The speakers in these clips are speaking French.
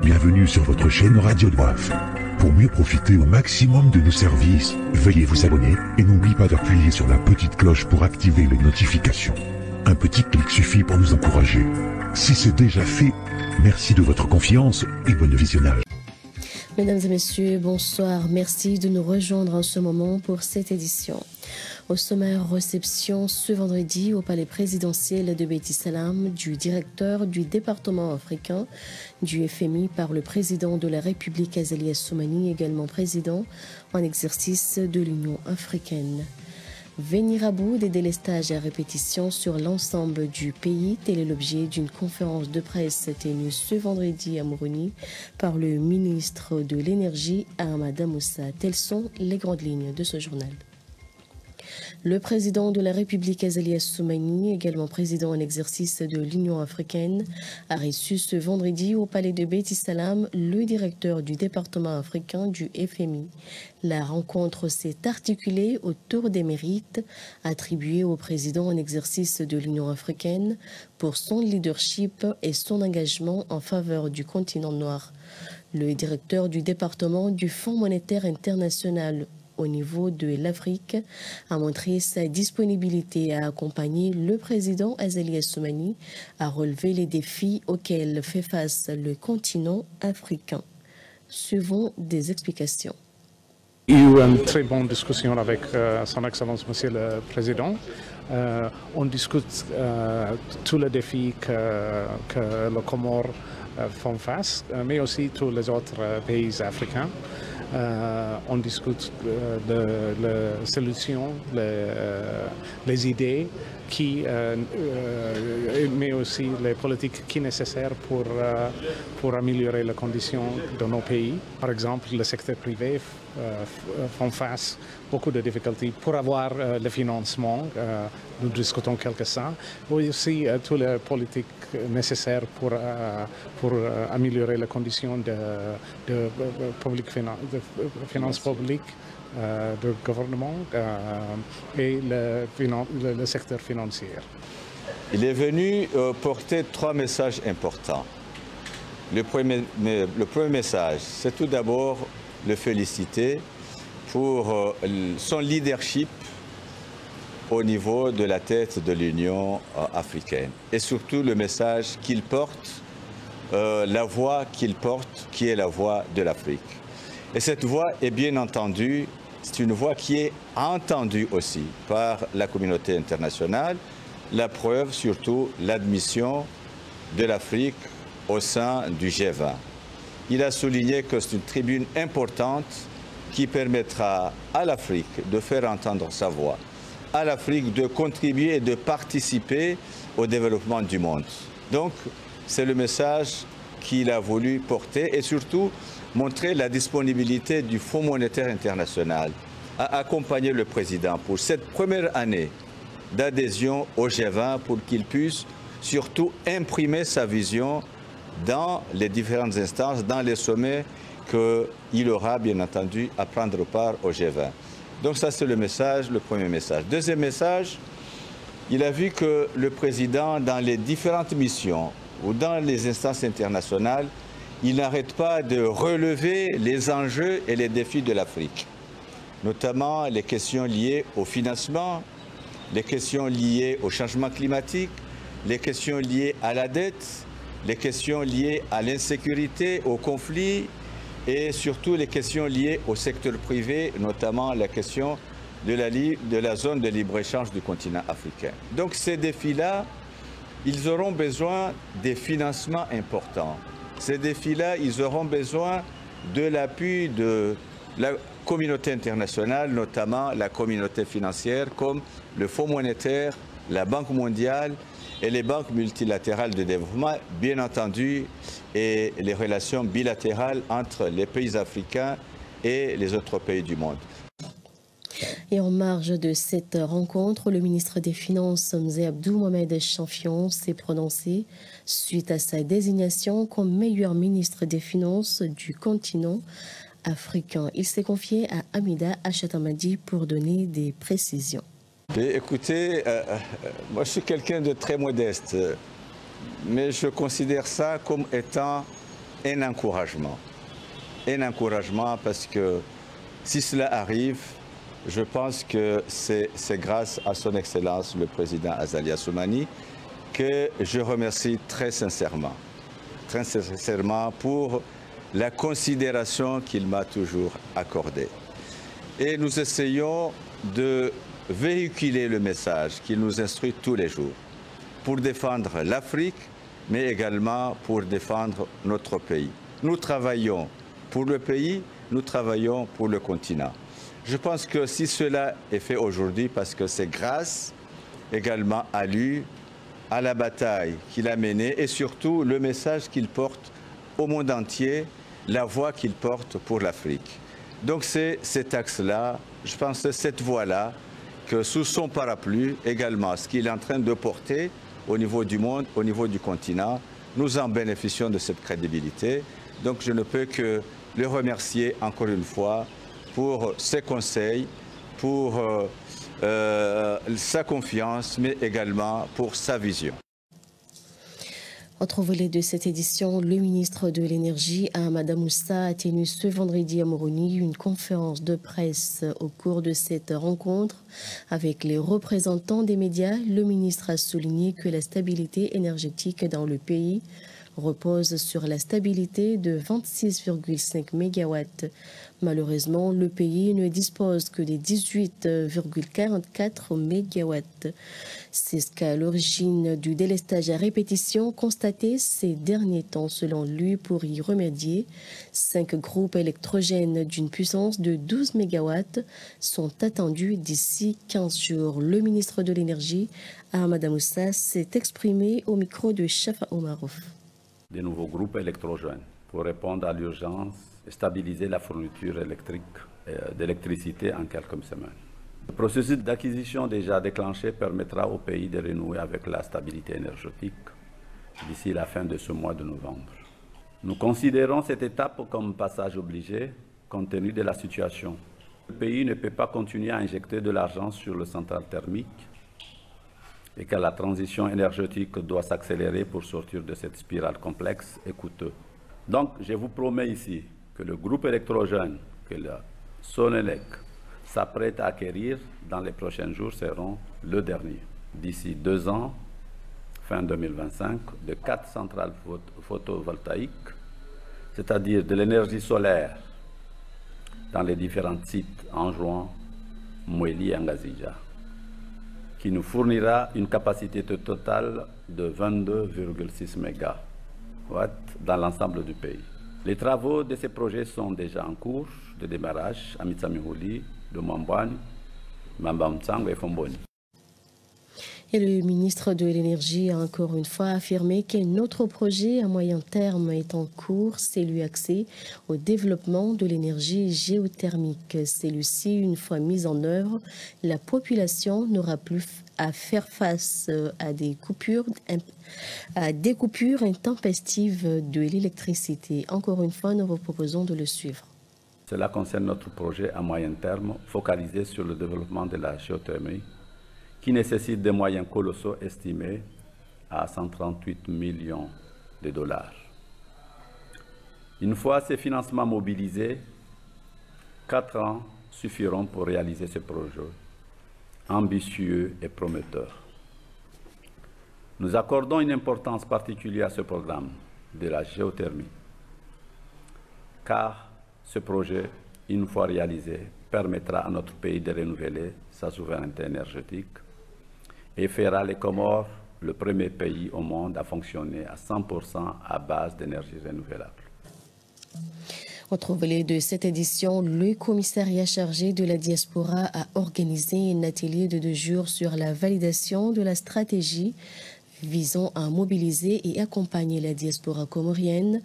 Bienvenue sur votre chaîne Radio Doif. Pour mieux profiter au maximum de nos services, veuillez vous abonner et n'oubliez pas d'appuyer sur la petite cloche pour activer les notifications. Un petit clic suffit pour nous encourager. Si c'est déjà fait, merci de votre confiance et bon visionnage. Mesdames et messieurs, bonsoir. Merci de nous rejoindre en ce moment pour cette édition. Au sommaire, réception ce vendredi au palais présidentiel de Beit Salam du directeur du département africain du FMI par le président de la République Azali Assoumani, également président en exercice de l'Union africaine. Venir à bout des délestages à répétition sur l'ensemble du pays, tel est l'objet d'une conférence de presse tenue ce vendredi à Moroni par le ministre de l'Énergie, Ahmada Moussa. Telles sont les grandes lignes de ce journal. Le président de la République Azali Assoumani, également président en exercice de l'Union africaine, a reçu ce vendredi au palais de Beit Salam le directeur du département africain du FMI. La rencontre s'est articulée autour des mérites attribués au président en exercice de l'Union africaine pour son leadership et son engagement en faveur du continent noir. Le directeur du département du Fonds monétaire international au niveau de l'Afrique a montré sa disponibilité à accompagner le président Azali Assoumani à relever les défis auxquels fait face le continent africain. Suivons des explications. Il y a eu une très bonne discussion avec son Excellence Monsieur le Président. On discute tous les défis que le Comore font face, mais aussi tous les autres pays africains. On discute de la solution, les idées, mais aussi les politiques qui sont nécessaires pour améliorer les conditions de nos pays. Par exemple, le secteur privé font face à beaucoup de difficultés pour avoir le financement. Nous discutons quelque ça. Mais aussi toutes les politiques nécessaires pour améliorer les conditions de finances publiques, du gouvernement et le secteur financier. Il est venu porter trois messages importants. Le premier message, c'est tout d'abord le féliciter pour son leadership au niveau de la tête de l'Union africaine. Et surtout le message qu'il porte, la voix qu'il porte, qui est la voix de l'Afrique. Et cette voix est bien entendue, c'est une voix qui est entendue aussi par la communauté internationale. La preuve, surtout, l'admission de l'Afrique au sein du G20. Il a souligné que c'est une tribune importante qui permettra à l'Afrique de faire entendre sa voix, à l'Afrique de contribuer et de participer au développement du monde. Donc, c'est le message qu'il a voulu porter et surtout montrer la disponibilité du Fonds monétaire international à accompagner le président pour cette première année d'adhésion au G20 pour qu'il puisse surtout imprimer sa vision dans les différentes instances, dans les sommets qu'il aura bien entendu à prendre part au G20. Donc ça c'est le message, le premier message. Deuxième message, il a vu que le président dans les différentes missions ou dans les instances internationales, il n'arrête pas de relever les enjeux et les défis de l'Afrique, notamment les questions liées au financement, les questions liées au changement climatique, les questions liées à la dette, les questions liées à l'insécurité, au conflit et surtout les questions liées au secteur privé, notamment la question de la zone de libre-échange du continent africain. Donc ces défis-là, ils auront besoin des financements importants. Ces défis-là, ils auront besoin de l'appui de la communauté internationale, notamment la communauté financière comme le Fonds monétaire, la Banque mondiale et les banques multilatérales de développement, bien entendu, et les relations bilatérales entre les pays africains et les autres pays du monde. Et en marge de cette rencontre, le ministre des Finances, Mzee Abdou Mohamed Champion, s'est prononcé suite à sa désignation comme meilleur ministre des Finances du continent africain. Il s'est confié à Hamida Achatamadi pour donner des précisions. Écoutez, moi je suis quelqu'un de très modeste, mais je considère ça comme étant un encouragement. Un encouragement parce que si cela arrive, je pense que c'est grâce à son Excellence le Président Azali Assoumani que je remercie très sincèrement pour la considération qu'il m'a toujours accordée. Et nous essayons de véhiculer le message qu'il nous instruit tous les jours pour défendre l'Afrique, mais également pour défendre notre pays. Nous travaillons pour le pays, nous travaillons pour le continent. Je pense que si cela est fait aujourd'hui, parce que c'est grâce également à lui, à la bataille qu'il a menée et surtout le message qu'il porte au monde entier, la voix qu'il porte pour l'Afrique. Donc c'est cet axe-là, je pense que cette voie-là, que sous son parapluie également, ce qu'il est en train de porter au niveau du monde, au niveau du continent, nous en bénéficions de cette crédibilité. Donc je ne peux que le remercier encore une fois pour ses conseils, pour sa confiance, mais également pour sa vision. Autre volet de cette édition, le ministre de l'Énergie, Ahmada Moussa, a tenu ce vendredi à Moroni une conférence de presse. Au cours de cette rencontre avec les représentants des médias, le ministre a souligné que la stabilité énergétique dans le pays repose sur la stabilité de 26,5 MW. Malheureusement, le pays ne dispose que des 18,44 MW. C'est ce qu'à l'origine du délestage à répétition constaté ces derniers temps. Selon lui, pour y remédier, 5 groupes électrogènes d'une puissance de 12 MW sont attendus d'ici 15 jours. Le ministre de l'Énergie, Ahmada Moussa, s'est exprimé au micro de Shafa Omarouf. Des nouveaux groupes électrogènes pour répondre à l'urgence et stabiliser la fourniture électrique d'électricité en quelques semaines. Le processus d'acquisition déjà déclenché permettra au pays de renouer avec la stabilité énergétique d'ici la fin de ce mois de novembre. Nous considérons cette étape comme passage obligé compte tenu de la situation. Le pays ne peut pas continuer à injecter de l'argent sur le central thermique et que la transition énergétique doit s'accélérer pour sortir de cette spirale complexe et coûteuse. Donc, je vous promets ici que le groupe électrogène que la Sonelec s'apprête à acquérir dans les prochains jours seront le dernier. D'ici 2 ans, fin 2025, de 4 centrales photovoltaïques, c'est-à-dire de l'énergie solaire dans les différents sites Anjouan, Moueli et Ngazija, qui nous fournira une capacité totale de 22,6 MW dans l'ensemble du pays. Les travaux de ces projets sont déjà en cours de démarrage à Mitsamihuli, de Mambouani, Mambamtsang et Fomboni. Et le ministre de l'Énergie a encore une fois affirmé qu'un autre projet à moyen terme est en cours, celui axé au développement de l'énergie géothermique. Celui-ci, une fois mis en œuvre, la population n'aura plus à faire face à des coupures intempestives de l'électricité. Encore une fois, nous vous proposons de le suivre. Cela concerne notre projet à moyen terme focalisé sur le développement de la géothermie, qui nécessite des moyens colossaux estimés à 138 millions de dollars. Une fois ces financements mobilisés, 4 ans suffiront pour réaliser ce projet ambitieux et prometteur. Nous accordons une importance particulière à ce programme de la géothermie, car ce projet, une fois réalisé, permettra à notre pays de renouveler sa souveraineté énergétique et fera les Comores le premier pays au monde à fonctionner à 100% à base d'énergie renouvelable. Autre volet de cette édition, le commissariat chargé de la diaspora a organisé un atelier de 2 jours sur la validation de la stratégie visant à mobiliser et accompagner la diaspora comorienne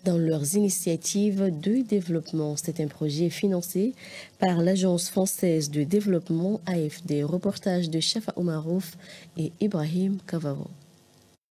dans leurs initiatives de développement. C'est un projet financé par l'Agence française de développement AFD. Reportage de Shafa Omarouf et Ibrahim Kavaro.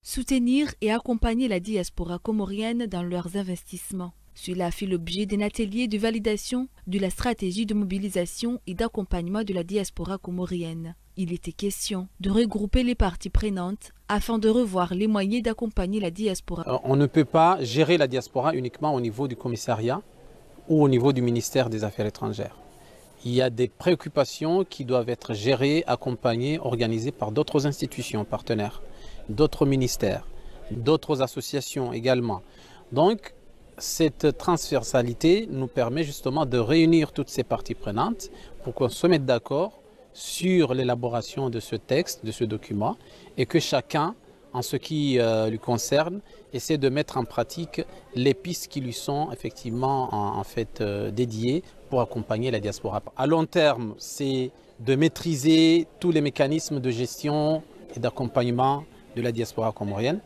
Soutenir et accompagner la diaspora comorienne dans leurs investissements. Cela fait l'objet d'un atelier de validation de la stratégie de mobilisation et d'accompagnement de la diaspora comorienne. Il était question de regrouper les parties prenantes afin de revoir les moyens d'accompagner la diaspora. On ne peut pas gérer la diaspora uniquement au niveau du commissariat ou au niveau du ministère des Affaires étrangères. Il y a des préoccupations qui doivent être gérées, accompagnées, organisées par d'autres institutions partenaires, d'autres ministères, d'autres associations également. Donc, cette transversalité nous permet justement de réunir toutes ces parties prenantes pour qu'on se mette d'accord sur l'élaboration de ce texte, de ce document, et que chacun, en ce qui lui concerne, essaie de mettre en pratique les pistes qui lui sont effectivement dédiées pour accompagner la diaspora. À long terme, c'est de maîtriser tous les mécanismes de gestion et d'accompagnement de la diaspora comorienne,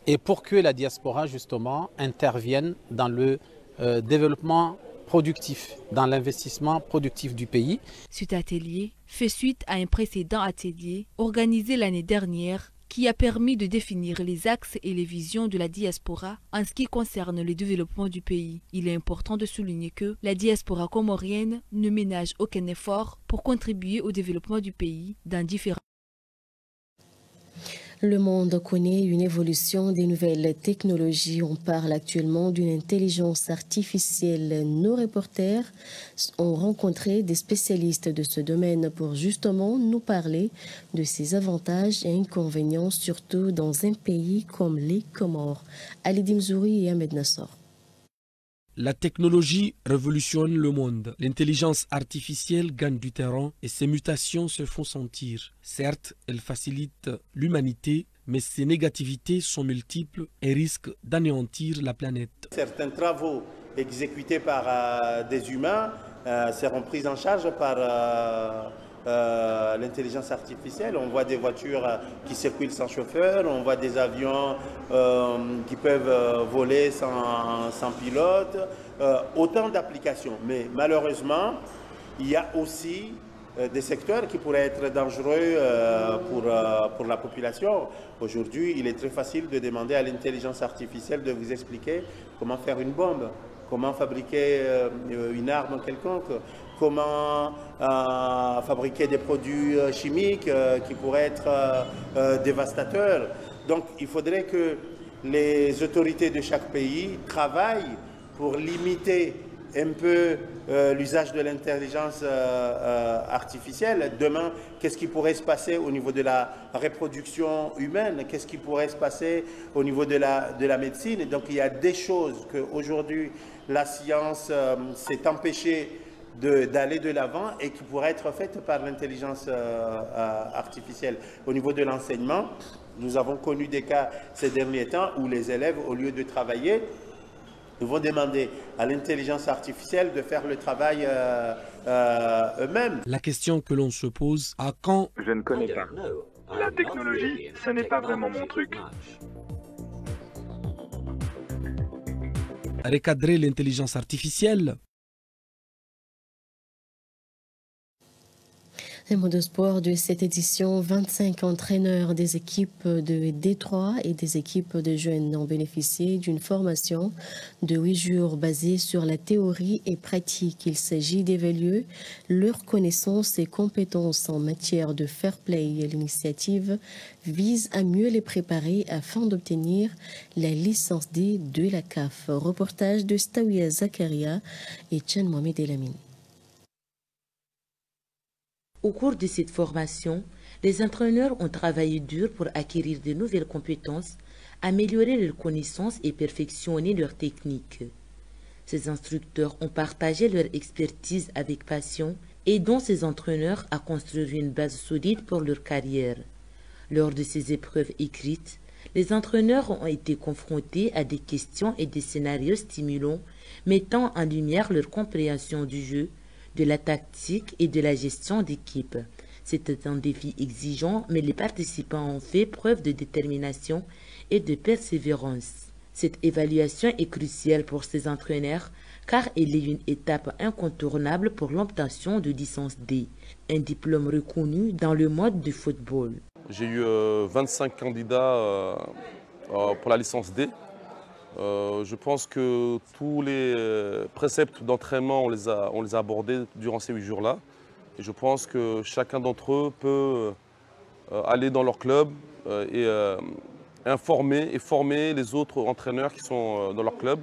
et pour que la diaspora justement intervienne dans le développement productif, dans l'investissement productif du pays. Cet atelier fait suite à un précédent atelier organisé l'année dernière qui a permis de définir les axes et les visions de la diaspora en ce qui concerne le développement du pays. Il est important de souligner que la diaspora comorienne ne ménage aucun effort pour contribuer au développement du pays dans différents. Le monde connaît une évolution des nouvelles technologies. On parle actuellement d'une intelligence artificielle. Nos reporters ont rencontré des spécialistes de ce domaine pour justement nous parler de ses avantages et inconvénients, surtout dans un pays comme les Comores. Ali Dimzouri et Ahmed Nassor. La technologie révolutionne le monde. L'intelligence artificielle gagne du terrain et ses mutations se font sentir. Certes, elle facilite l'humanité, mais ses négativités sont multiples et risquent d'anéantir la planète. Certains travaux exécutés par des humains seront pris en charge par l'intelligence artificielle. On voit des voitures qui circulent sans chauffeur, on voit des avions qui peuvent voler sans pilote, autant d'applications. Mais malheureusement, il y a aussi des secteurs qui pourraient être dangereux pour la population. Aujourd'hui, il est très facile de demander à l'intelligence artificielle de vous expliquer comment faire une bombe, comment fabriquer une arme quelconque, comment fabriquer des produits chimiques qui pourraient être dévastateurs. Donc il faudrait que les autorités de chaque pays travaillent pour limiter un peu l'usage de l'intelligence artificielle. Demain, qu'est-ce qui pourrait se passer au niveau de la reproduction humaine? Qu'est-ce qui pourrait se passer au niveau de la médecine? Et donc il y a des choses qu'aujourd'hui la science s'est empêchée d'aller de l'avant et qui pourraient être faites par l'intelligence artificielle. Au niveau de l'enseignement, nous avons connu des cas ces derniers temps où les élèves, au lieu de travailler, vont demander à l'intelligence artificielle de faire le travail eux-mêmes. La question que l'on se pose, à quand? Je ne connais pas. La technologie, ce n'est pas vraiment mon truc. Recadrer l'intelligence artificielle? Un mot de sport de cette édition, 25 entraîneurs des équipes de Détroit et des équipes de jeunes ont bénéficié d'une formation de 8 jours basée sur la théorie et pratique. Il s'agit d'évaluer leurs connaissances et compétences en matière de fair play. L'initiative vise à mieux les préparer afin d'obtenir la licence D de la CAF. Reportage de Staouia Zakaria et Tchan Mohamed Elamine. Au cours de cette formation, les entraîneurs ont travaillé dur pour acquérir de nouvelles compétences, améliorer leurs connaissances et perfectionner leurs techniques. Ces instructeurs ont partagé leur expertise avec passion, aidant ces entraîneurs à construire une base solide pour leur carrière. Lors de ces épreuves écrites, les entraîneurs ont été confrontés à des questions et des scénarios stimulants, mettant en lumière leur compréhension du jeu, de la tactique et de la gestion d'équipe. C'était un défi exigeant, mais les participants ont fait preuve de détermination et de persévérance. Cette évaluation est cruciale pour ces entraîneurs car elle est une étape incontournable pour l'obtention de licence D, un diplôme reconnu dans le monde du football. J'ai eu 25 candidats pour la licence D. Je pense que tous les préceptes d'entraînement, on les a abordés durant ces 8 jours-là. Et je pense que chacun d'entre eux peut aller dans leur club et informer et former les autres entraîneurs qui sont dans leur club.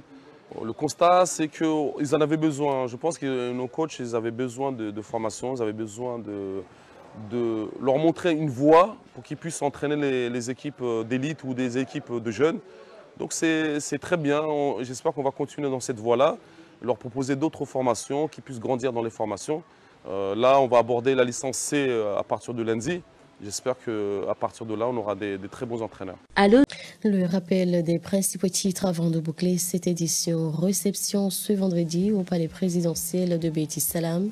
Le constat, c'est qu'ils en avaient besoin. Je pense que nos coachs, ils avaient besoin de formation, ils avaient besoin de leur montrer une voie pour qu'ils puissent entraîner les équipes d'élite ou des équipes de jeunes. Donc c'est très bien. J'espère qu'on va continuer dans cette voie-là, leur proposer d'autres formations, qu'ils puissent grandir dans les formations. Là, on va aborder la licence C à partir de lundi. J'espère qu'à partir de là, on aura des très bons entraîneurs. Le rappel des principaux titres avant de boucler cette édition. Réception ce vendredi au palais présidentiel de Betis Salam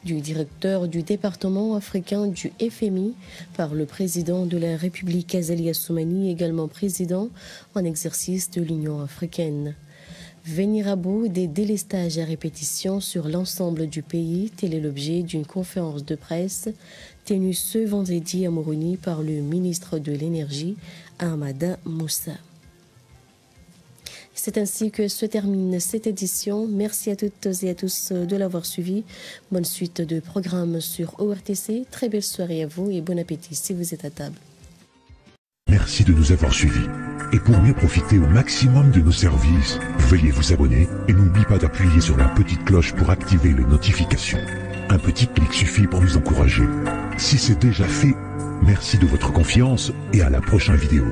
du directeur du département africain du FMI par le président de la République Azali Assoumani, également président en exercice de l'Union africaine. Venir à bout des délestages à répétition sur l'ensemble du pays, tel est l'objet d'une conférence de presse tenue ce vendredi à Moroni par le ministre de l'Énergie, Ahmada Moussa. C'est ainsi que se termine cette édition. Merci à toutes et à tous de l'avoir suivi. Bonne suite de programmes sur ORTC. Très belle soirée à vous et bon appétit si vous êtes à table. Merci de nous avoir suivis. Et pour mieux profiter au maximum de nos services, veuillez vous abonner et n'oubliez pas d'appuyer sur la petite cloche pour activer les notifications. Un petit clic suffit pour nous encourager. Si c'est déjà fait, merci de votre confiance et à la prochaine vidéo.